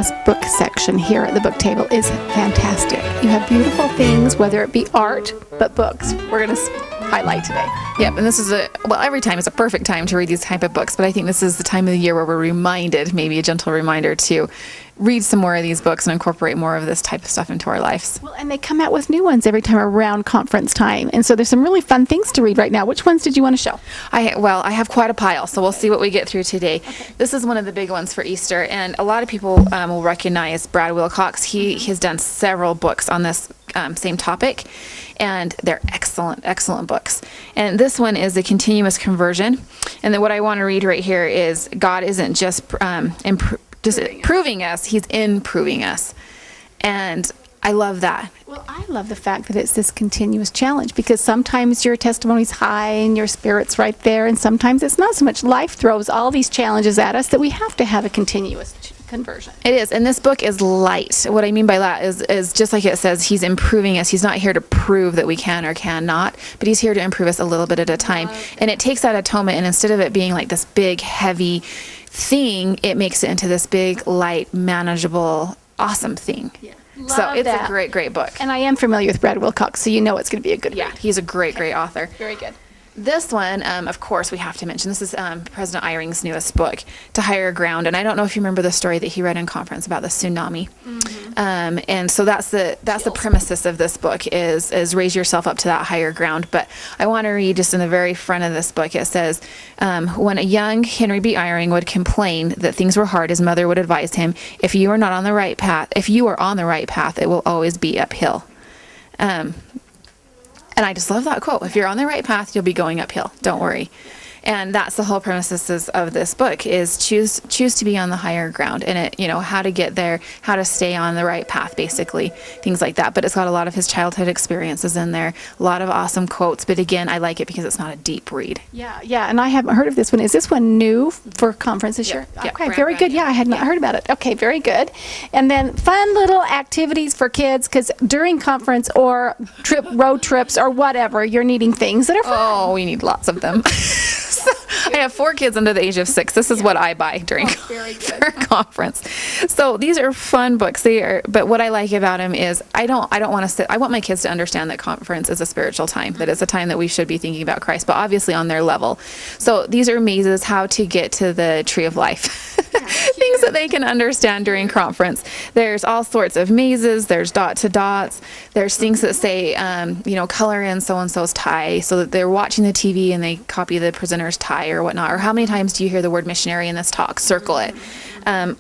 this book section here at the book table is fantastic. You have beautiful things, whether it be art, but books. We're going to highlight today. Yep, and this is every time is a perfect time to read these type of books, but I think this is the time of the year where we're reminded, maybe a gentle reminder, to read some more of these books and incorporate more of this type of stuff into our lives. Well, and they come out with new ones every time around conference time, and so there's some really fun things to read right now. Which ones did you want to show? I have quite a pile, so we'll see what we get through today. Okay. This is one of the big ones for Easter, and a lot of people will recognize Brad Wilcox. He has done several books on this same topic, and they're excellent books. And this one is the continuous conversion. And then what I want to read right here is God isn't just proving us, he's improving us. And I love that. Well, I love the fact that it's this continuous challenge, because sometimes your testimony's high and your spirit's right there, and sometimes it's not so much. Life throws all these challenges at us that we have to have a continuous conversion. It is, and this book is light. What I mean by that is just like it says, he's improving us. He's not here to prove that we can or cannot, but he's here to improve us a little bit at a time. Okay. And it takes that atonement, and instead of it being like this big, heavy thing, it makes it into this big, light, manageable, awesome thing. Yeah. So it's a great book. And I am familiar with Brad Wilcox, so you know it's going to be a good read. He's a great author. Very good. This one, of course, we have to mention. This is President Eyring's newest book, To Higher Ground. And I don't know if you remember the story that he read in conference about the tsunami. Mm-hmm. And so that's the premises of this book is raise yourself up to that higher ground. But I want to read just in the very front of this book. It says, when a young Henry B. Eyring would complain that things were hard, his mother would advise him, if you are on the right path, it will always be uphill. And I just love that quote. If you're on the right path, you'll be going uphill. Don't worry. And that's the whole premises of this book is choose to be on the higher ground, and it, how to get there, how to stay on the right path, basically, things like that. But it's got a lot of his childhood experiences in there, a lot of awesome quotes. But again, I like it because it's not a deep read. Yeah. And I haven't heard of this one. Is this one new for conference this year? Yeah, okay, very good. Yeah, I had not heard about it. Okay, very good. And then fun little activities for kids, because during conference or road trips or whatever, you're needing things that are fun. Oh, we need lots of them. I have 4 kids under the age of 6. This is what I buy during for conference. So these are fun books. But what I like about them is I don't want to sit. I want my kids to understand that conference is a spiritual time, that it's a time that we should be thinking about Christ, but obviously on their level. So these are mazes, how to get to the tree of life. Things that they can understand during conference. There's all sorts of mazes. There's dot to dots. There's things that say, color in so-and-so's tie, so that they're watching the TV and they copy the presenter's tie or whatnot. Or how many times do you hear the word missionary in this talk? Circle it.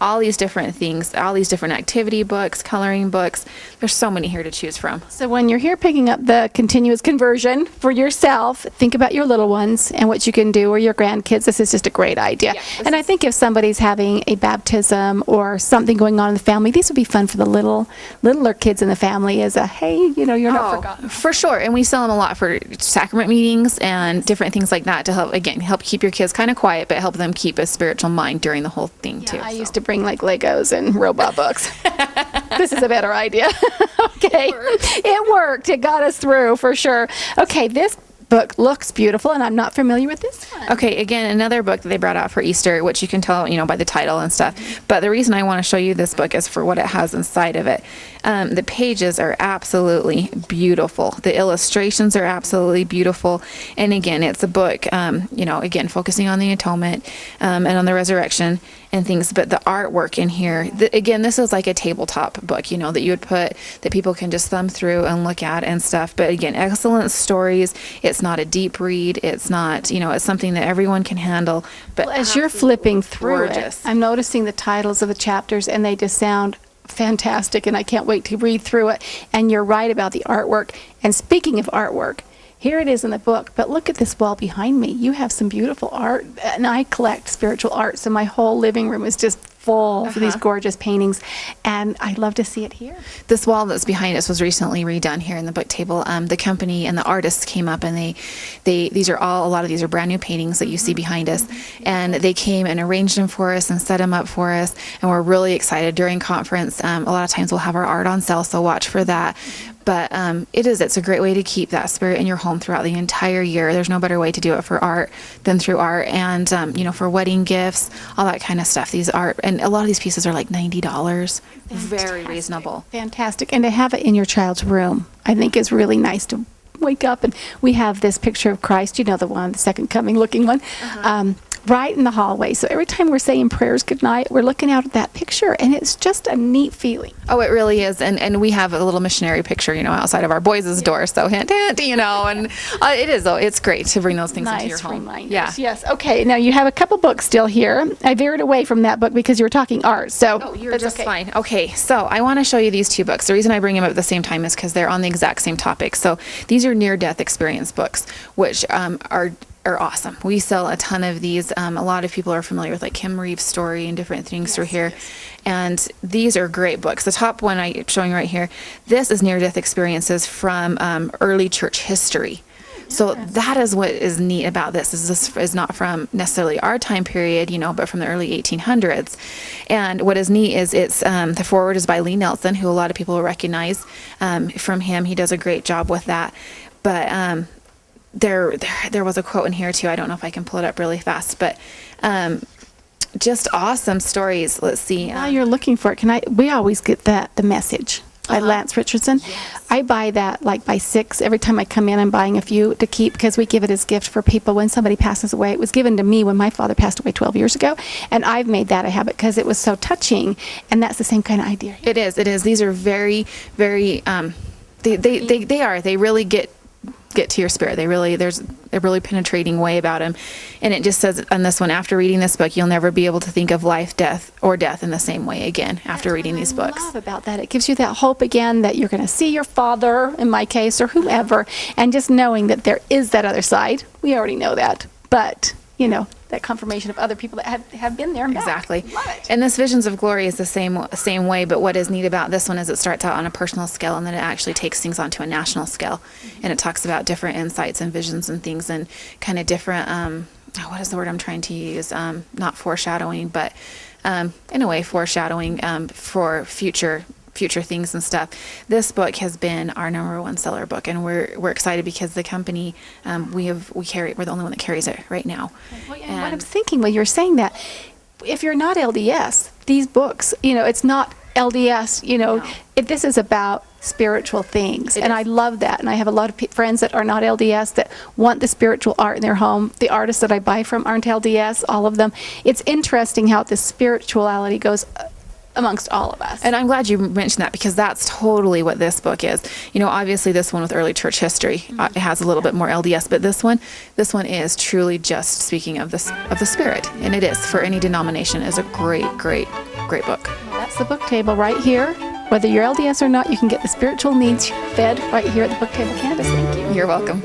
All these different things, all these different activity books, coloring books. There's so many here to choose from. So when you're here picking up the continuous conversion for yourself, think about your little ones and what you can do, or your grandkids. This is just a great idea. And I think if somebody's having a baptism or something going on in the family, these would be fun for the littler kids in the family as a, hey, you're not forgotten. For sure. And we sell them a lot for sacrament meetings and different things like that to help keep your kids kind of quiet, but help them keep a spiritual mind during the whole thing too. I used to bring like Legos and robot books. This is a better idea. Okay. It worked. It got us through for sure. Okay, this book looks beautiful, and I'm not familiar with this one. Okay, again, another book that they brought out for Easter, which you can tell, by the title and stuff. But the reason I want to show you this book is for what it has inside of it. The pages are absolutely beautiful. The illustrations are absolutely beautiful. And again, it's a book, again, focusing on the atonement and on the resurrection and things. But the artwork in here, again, this is like a tabletop book, that you would put, that people can just thumb through and look at and stuff. But again, excellent stories. It's not a deep read. It's not, it's something that everyone can handle. But as you're flipping through gorgeous. it, I'm noticing the titles of the chapters, and they just sound fantastic, and I can't wait to read through it. And you're right about the artwork. And speaking of artwork, here it is in the book, but look at this wall behind me. You have some beautiful art, and I collect spiritual art, so my whole living room is just full of these gorgeous paintings, and I'd love to see it here. This wall that's behind us was recently redone here in the book table. The company and the artists came up, and a lot of these are brand new paintings that you see behind us, and they came and arranged them for us and set them up for us, and we're really excited during conference. A lot of times we'll have our art on sale, so watch for that. But it's a great way to keep that spirit in your home throughout the entire year. There's no better way to do it for art than through art, and for wedding gifts, all that kind of stuff. These art, and a lot of these pieces are like $90. Very reasonable. Fantastic. And to have it in your child's room, I think is really nice to wake up. And we have this picture of Christ, the one, the second coming looking one, right in the hallway. So every time we're saying prayers goodnight, we're looking out at that picture, and it's just a neat feeling. Oh, it really is. And we have a little missionary picture, outside of our boys' door. So hint, hint, and it is, though. It's great to bring those things into your home. Reminders. Yeah. Yes. Okay. Now you have a couple books still here. I veered away from that book because you were talking art. So you're just fine. Okay. So I want to show you these two books. The reason I bring them up at the same time is because they're on the exact same topic. So these are near-death experience books, which are awesome. We sell a ton of these. A lot of people are familiar with like Kim Reeves' story and different things through here. Yes. And these are great books. The top one I'm showing right here, this is near-death experiences from early church history. So that is what is neat about this. This is not from necessarily our time period, but from the early 1800s. And what is neat is it's the foreword is by Lee Nelson, who a lot of people will recognize from him. He does a great job with that. But there was a quote in here too. I don't know if I can pull it up really fast, but just awesome stories. Let's see. While you're looking for it, we always get The Message by Lance Richardson. Yes. I buy that like by 6. Every time I come in, I'm buying a few to keep because we give it as gift for people when somebody passes away. It was given to me when my father passed away 12 years ago, and I've made that a habit because it was so touching, and that's the same kind of idea. It is. These are very, very, they really get to your spirit. There's a really penetrating way about them. And it just says on this one, after reading this book, you'll never be able to think of life, death in the same way again after reading these books. I love about that. It gives you that hope again that you're going to see your father, in my case, or whoever, and just knowing that there is that other side. We already know that. But, that confirmation of other people that have been there and exactly. Back. Love it. And this Visions of Glory is the same way, but what is neat about this one is it starts out on a personal scale, and then it actually takes things onto a national scale. And it talks about different insights and visions and things, and kind of different what is the word I'm trying to use, not foreshadowing, but in a way foreshadowing for future things and stuff. This book has been our #1 seller book, and we're excited because the company we're the only one that carries it right now. Well, and what I'm thinking when you're saying that, if you're not LDS, these books, it's not LDS, No. This is about spiritual things, and I love that. And I have a lot of friends that are not LDS that want the spiritual art in their home. The artists that I buy from aren't LDS, all of them. It's interesting how this spirituality goes amongst all of us. And I'm glad you mentioned that, because that's totally what this book is. Obviously this one with early church history, it has a little bit more LDS, but this one is truly just speaking of the spirit, and it is for any denomination. Is a great book. Well, that's the book table right here. Whether you're LDS or not, you can get the spiritual needs fed right here at the Book Table Campus. Thank you. You're welcome.